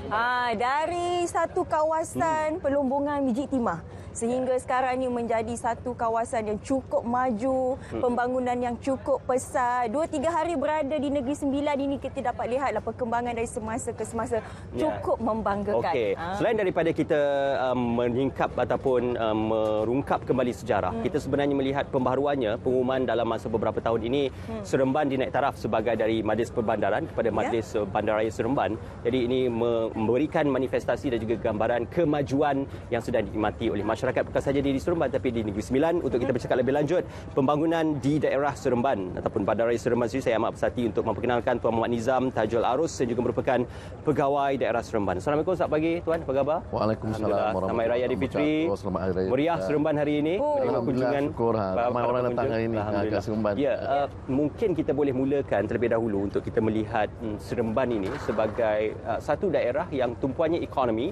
Dari satu kawasan pelumbungan Mijik Timah sehingga sekarang ini menjadi satu kawasan yang cukup maju, pembangunan yang cukup pesat. 2-3 hari berada di Negeri Sembilan ini kita dapat lihatlah perkembangan dari semasa ke semasa, cukup membanggakan. Okey. Selain daripada kita menyingkap ataupun merungkap kembali sejarah, kita sebenarnya melihat pembaharuannya, pengumuman dalam masa beberapa tahun ini Seremban dinaik taraf sebagai dari Majlis Perbandaran kepada Majlis Bandaraya Seremban. Jadi ini memberikan manifestasi dan juga gambaran kemajuan yang sedang dinikmati oleh masyarakat bukan saja di Seremban tapi di Negeri Sembilan. Untuk kita bercakap lebih lanjut pembangunan di daerah Seremban ataupun Bandaraya Seremban sendiri, saya amat bersati untuk memperkenalkan Tuan Muhammad Nizam Tajul Arus yang juga merupakan pegawai daerah Seremban. Assalamualaikum, selamat pagi Tuan, apa khabar? Waalaikumsalam warahmatullahi Selamat Hari Raya Aidilfitri. Selamat Hari Raya. Meriah Seremban hari ini. Alhamdulillah, syukur. Ramai orang datang hari ini ke Seremban. Ya, mungkin kita boleh mulakan terlebih dahulu untuk kita melihat Seremban ini sebagai satu daerah yang tumpuannya ekonomi.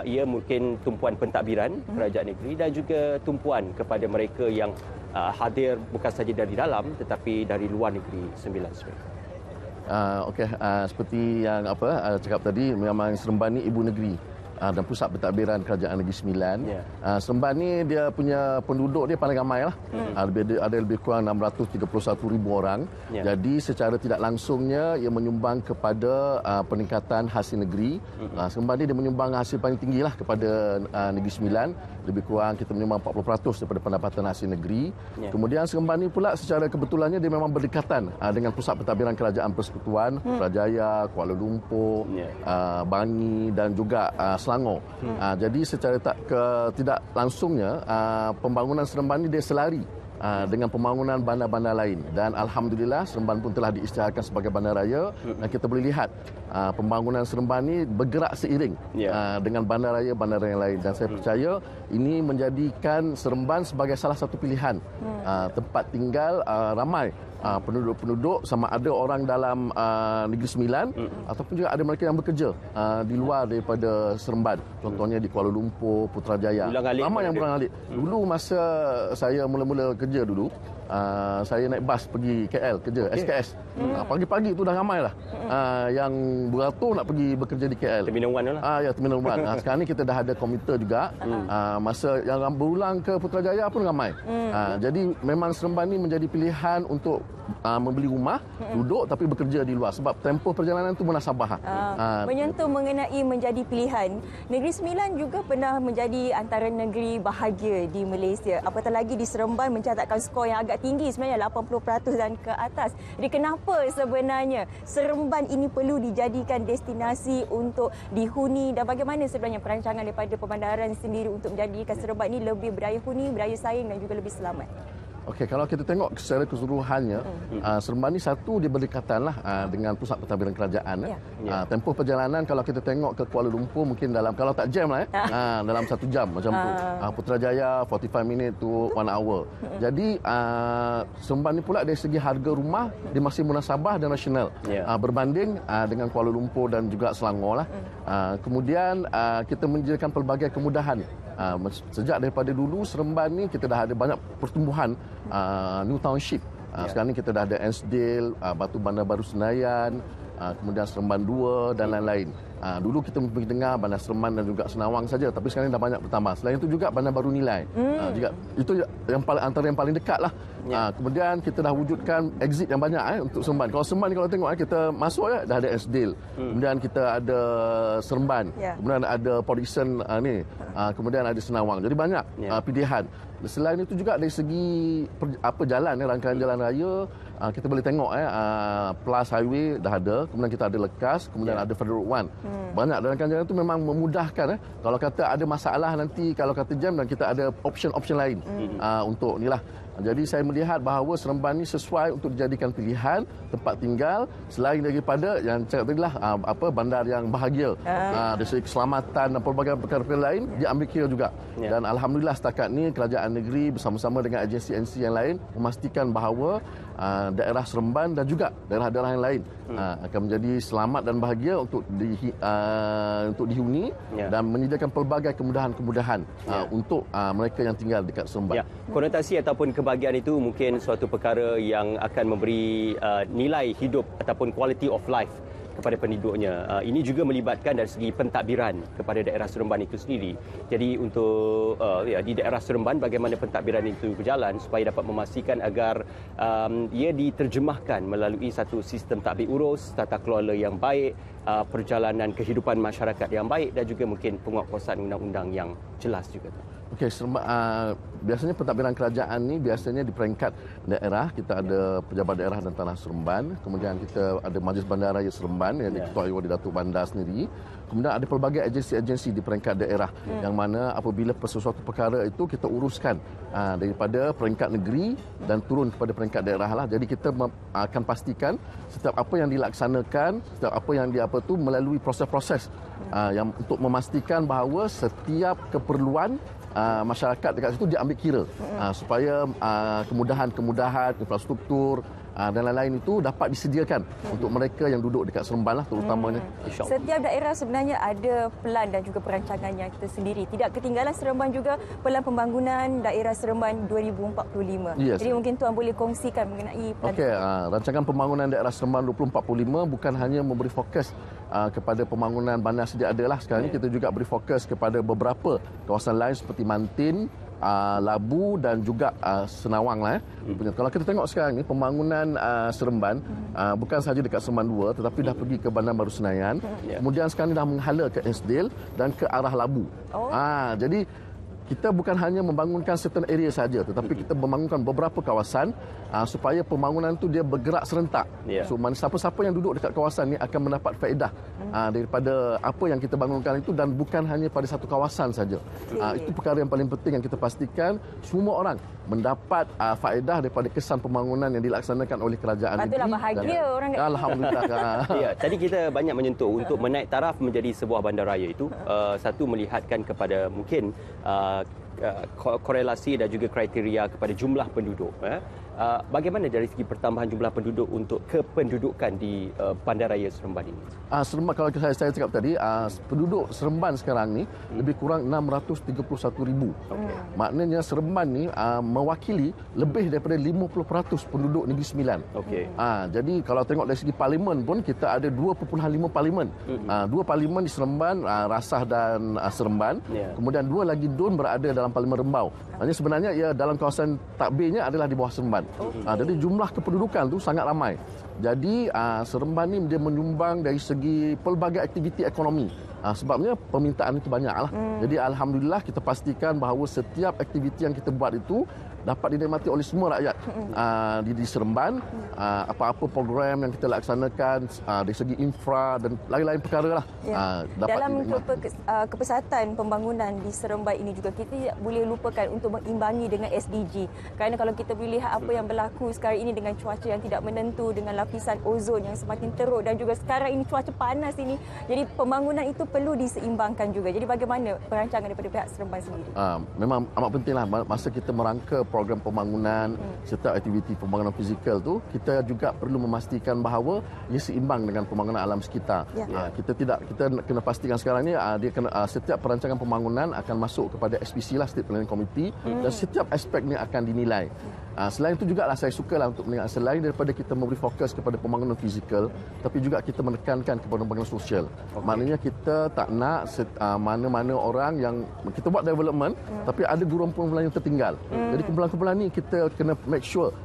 Ia mungkin tumpuan pentadbiran kerajaan negeri dan juga tumpuan kepada mereka yang hadir bukan saja dari dalam tetapi dari luar negeri Sembilan sebenarnya. Okey, seperti yang cakap tadi, memang Seremban ni ibu negeri dan pusat pentadbiran kerajaan Negeri Sembilan. Seremban ni dia punya penduduk dia paling ramai lah. Ada lebih kurang 631,000 orang. Jadi secara tidak langsungnya ia menyumbang kepada peningkatan hasil negeri. Seremban ni dia menyumbang hasil paling tinggi lah kepada Negeri Sembilan. Lebih kurang kita menyumbang 40% daripada pendapatan hasil negeri. Kemudian Seremban ni pula secara kebetulannya dia memang berdekatan dengan pusat pentadbiran kerajaan Persekutuan, Putrajaya, Kuala Lumpur, Bangi dan juga Selangor. Jadi secara tidak langsungnya pembangunan Seremban ini dia selari dengan pembangunan bandar-bandar lain, dan alhamdulillah Seremban pun telah diisytiharkan sebagai bandaraya, dan kita boleh lihat pembangunan Seremban ini bergerak seiring dengan bandaraya-bandaraya yang lain, dan saya percaya ini menjadikan Seremban sebagai salah satu pilihan tempat tinggal ramai penduduk-penduduk, sama ada orang dalam Negeri Sembilan ataupun juga ada mereka yang bekerja di luar daripada Seremban. Contohnya di Kuala Lumpur, Putrajaya. Ramai yang berulang alik. Dulu masa saya mula-mula kerja dulu, saya naik bas pergi KL kerja, SKS. Pagi-pagi tu dah ramai lah yang beratur nak pergi bekerja di KL. Terminal 1 lah. Ya, Terminal 1. Sekarang ni kita dah ada komuter juga. Masa yang berulang ke Putrajaya pun ramai. Jadi memang Seremban ni menjadi pilihan untuk membeli rumah, duduk tapi bekerja di luar, sebab tempoh perjalanan tu munasabah. Menyentuh mengenai menjadi pilihan, Negeri Sembilan juga pernah menjadi antara negeri bahagia di Malaysia. Apatah lagi di Seremban mencatatkan skor yang agak tinggi sebenarnya, 80% dan ke atas. Jadi kenapa sebenarnya Seremban ini perlu dijadikan destinasi untuk dihuni, dan bagaimana sebenarnya perancangan daripada Perbandaran sendiri untuk menjadikan Seremban ini lebih berdaya huni, berdaya saing dan juga lebih selamat? Okey, kalau kita tengok secara keseluruhannya, Seremban ni satu dia berdekatan lah dengan pusat pentadbiran kerajaan. Tempoh perjalanan kalau kita tengok ke Kuala Lumpur mungkin dalam, kalau tak jam lah dalam 1 jam macam tu. Putrajaya 45 minit to 1 hour. Jadi Seremban ni pula dari segi harga rumah dia masih munasabah dan rasional berbanding dengan Kuala Lumpur dan juga Selangor lah. Kemudian kita menyediakan pelbagai kemudahan. Sejak daripada dulu Seremban ni kita dah ada banyak pertumbuhan new township. Sekarang ni kita dah ada Ansdale, Batu Bandar Baru Senayan, kemudian Seremban 2 dan lain-lain. Dulu kita pergi dengar Bandar Seremban dan juga Senawang saja, tapi sekarang dah banyak bertambah. Selain itu juga Bandar Baru Nilai. Juga itu yang antara yang paling dekat lah. Kemudian kita dah wujudkan exit yang banyak untuk Seremban. Kalau Seremban ni kalau tengok kita masuk dah ada Ansdale. Kemudian kita ada Seremban. Kemudian ada Port Dickson kemudian ada Senawang. Jadi banyak pilihan. Selain itu juga dari segi jalan, rangkaian jalan raya, kita boleh tengok Plus Highway dah ada, kemudian kita ada Lekas, kemudian ada Federal Road 1. Banyak, dan rangkaian jalan itu memang memudahkan. Kalau kata ada masalah nanti, kalau kata jam, dan kita ada option lain untuk inilah. Jadi saya melihat bahawa Seremban ini sesuai untuk dijadikan pilihan tempat tinggal, selain daripada yang cakap tadi lah bandar yang bahagia, dari segi keselamatan dan pelbagai perkara-perkara lain diambil kira juga. Dan alhamdulillah setakat ni kerajaan negeri bersama-sama dengan agensi-agensi yang lain memastikan bahawa daerah Seremban dan juga daerah-daerah yang lain akan menjadi selamat dan bahagia untuk dihuni dan menyediakan pelbagai kemudahan-kemudahan untuk mereka yang tinggal dekat Seremban. Konotasi ataupun kebahagiaan itu mungkin suatu perkara yang akan memberi nilai hidup ataupun quality of life kepada penduduknya. Ini juga melibatkan dari segi pentadbiran kepada daerah Seremban itu sendiri. Jadi untuk di daerah Seremban bagaimana pentadbiran itu berjalan supaya dapat memastikan agar ia diterjemahkan melalui satu sistem tadbir urus, tata kelola yang baik, perjalanan kehidupan masyarakat yang baik dan juga mungkin penguatkuasaan undang-undang yang jelas juga. Okey, biasanya pentadbiran kerajaan ni biasanya di peringkat daerah. Kita ada Pejabat Daerah dan Tanah Seremban, kemudian kita ada Majlis Bandaraya Seremban yang diketuai oleh Datuk Bandar sendiri. Kemudian ada pelbagai agensi-agensi di peringkat daerah yang mana apabila sesuatu perkara itu kita uruskan daripada peringkat negeri dan turun kepada peringkat daerah lah. Jadi kita akan pastikan setiap apa yang dilaksanakan, setiap apa yang melalui proses-proses yang untuk memastikan bahawa setiap keperluan masyarakat dekat situ diambil kira supaya kemudahan infrastruktur dan lain-lain itu dapat disediakan untuk mereka yang duduk dekat Seremban lah terutamanya. Setiap daerah sebenarnya ada pelan dan juga perancangannya kita sendiri. Tidak ketinggalan Seremban juga pelan pembangunan daerah Seremban 2045. Yes. Jadi mungkin Tuan boleh kongsikan mengenai pelan. Okey, rancangan pembangunan daerah Seremban 2045 bukan hanya memberi fokus kepada pembangunan bandar sedia ada lah. Sekarang ni kita juga beri fokus kepada beberapa kawasan lain seperti Mantin, Labu dan juga Senawang lah. Kalau kita tengok sekarang ni pembangunan Seremban bukan sahaja dekat Seremban 2 tetapi dah pergi ke Bandar Baru Senayan. Kemudian sekarang ni dah menghala ke Esdale dan ke arah Labu. Jadi kita bukan hanya membangunkan certain area saja tetapi kita membangunkan beberapa kawasan supaya pembangunan itu dia bergerak serentak. So siapa-siapa yang duduk dekat kawasan ni akan mendapat faedah daripada apa yang kita bangunkan itu dan bukan hanya pada satu kawasan saja. Itu perkara yang paling penting yang kita pastikan semua orang mendapat faedah daripada kesan pembangunan yang dilaksanakan oleh kerajaan negeri. Patutlah bahagia orang. Alhamdulillah. Ya, tadi kita banyak menyentuh untuk menaik taraf menjadi sebuah bandaraya itu satu melihatkan kepada mungkin korelasi dan juga kriteria kepada jumlah penduduk. Bagaimana dari segi pertambahan jumlah penduduk untuk kependudukan di Bandaraya Seremban ini? Seremban, kalau saya cakap tadi, penduduk Seremban sekarang ni lebih kurang 631,000. Maknanya Seremban ni mewakili lebih daripada 50% penduduk Negeri Sembilan. Jadi kalau tengok dari segi parlimen pun kita ada 2.5 parlimen. 2 parlimen di Seremban, Rasah dan Seremban. Kemudian 2 lagi DUN berada dalam Parlimen Rembau. Maksudnya sebenarnya ia dalam kawasan takbirnya adalah di bawah Seremban. Jadi jumlah kependudukan tu sangat ramai. Jadi Seremban ni dia menyumbang dari segi pelbagai aktiviti ekonomi. Sebabnya permintaan itu banyaklah. Jadi alhamdulillah kita pastikan bahawa setiap aktiviti yang kita buat itu dapat dinikmati oleh semua rakyat di Seremban. Apa-apa program yang kita laksanakan dari segi infra dan lain-lain perkara lah. Dalam kepesatan pembangunan di Seremban ini juga kita tidak boleh lupakan untuk mengimbangi dengan SDG. Kerana kalau kita boleh lihat apa yang berlaku sekarang ini dengan cuaca yang tidak menentu, dengan lapisan ozon yang semakin teruk dan juga sekarang ini cuaca panas ini. Jadi pembangunan itu perlu diseimbangkan juga. Jadi bagaimana perancangan daripada pihak Seremban sendiri? Memang amat pentinglah masa kita merangka program pembangunan serta aktiviti pembangunan fizikal tu, kita juga perlu memastikan bahawa ia seimbang dengan pembangunan alam sekitar. Kita kena pastikan sekarang ni dia kena setiap perancangan pembangunan akan masuk kepada SPC lah, State Planning Committee, dan setiap aspek ni akan dinilai. Selain itu jugalah saya sukalah untuk mendengar, selain daripada kita memberi fokus kepada pembangunan fizikal, tapi juga kita menekankan kepada pembangunan sosial. Maknanya kita tak nak mana-mana orang yang kita buat development tapi ada kumpulan yang tertinggal. Jadi kumpulan-kumpulan ni kita kena make sure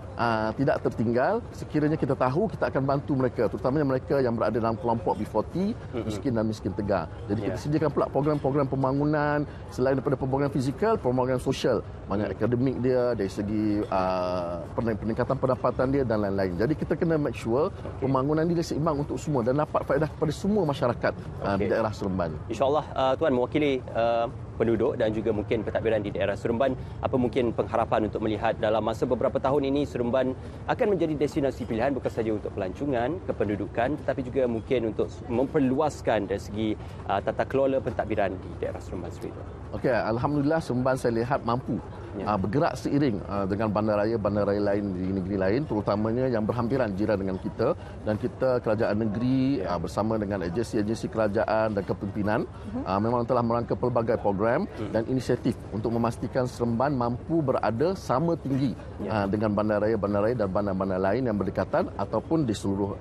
tidak tertinggal. Sekiranya kita tahu, kita akan bantu mereka, terutamanya mereka yang berada dalam kelompok B40, miskin dan miskin tegar. Jadi kita sediakan pula program-program pembangunan selain daripada pembangunan fizikal, pembangunan sosial, banyak akademik dia, dari segi peningkatan pendapatan dia dan lain-lain. Jadi kita kena make sure pembangunan dia seimbang untuk semua dan dapat faedah kepada semua masyarakat di daerah Seremban. InsyaAllah Tuan mewakili penduduk dan juga mungkin pentadbiran di daerah Seremban, apa mungkin pengharapan untuk melihat dalam masa beberapa tahun ini Seremban akan menjadi destinasi pilihan bukan sahaja untuk pelancongan, kependudukan, tetapi juga mungkin untuk memperluaskan dari segi tata kelola pentadbiran di daerah Seremban sendiri. Okey, alhamdulillah Seremban saya lihat mampu bergerak seiring dengan bandaraya-bandaraya lain di negeri lain, terutamanya yang berhampiran jiran dengan kita, dan kita kerajaan negeri bersama dengan agensi-agensi kerajaan dan kepimpinan memang telah merangka pelbagai program program dan inisiatif untuk memastikan Seremban mampu berada sama tinggi dengan bandaraya-bandaraya dan bandar-bandar lain yang berdekatan ataupun di seluruh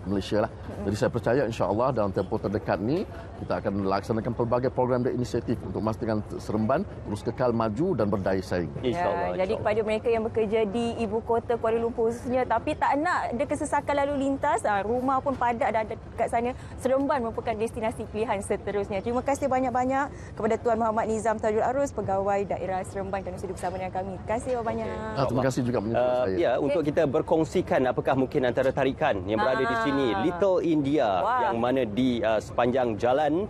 Malaysia lah. Jadi saya percaya insya-Allah dalam tempoh terdekat ni kita akan laksanakan pelbagai program dan inisiatif untuk memastikan Seremban terus kekal maju dan berdaya saing. InsyaAllah. Jadi kepada mereka yang bekerja di ibu kota Kuala Lumpur khususnya tapi tak nak ada kesesakan lalu lintas, rumah pun padat dan dekat sana, Seremban merupakan destinasi pilihan seterusnya. Terima kasih banyak-banyak kepada Tuan Muhammad Nizam Tajul Arus, Pegawai Daerah Seremban kerana sudah bersama dengan kami. Terima kasih banyak. Terima kasih juga menyebut saya. Ya, untuk kita berkongsikan apakah mungkin antara tarikan yang berada di sini, Little India, yang mana di sepanjang jalan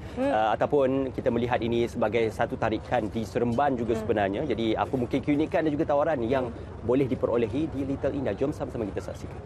ataupun kita melihat ini sebagai satu tarikan di Seremban juga sebenarnya. Jadi apa mungkin keunikan dan juga tawaran yang boleh diperolehi di Little India. Jom sama-sama kita saksikan.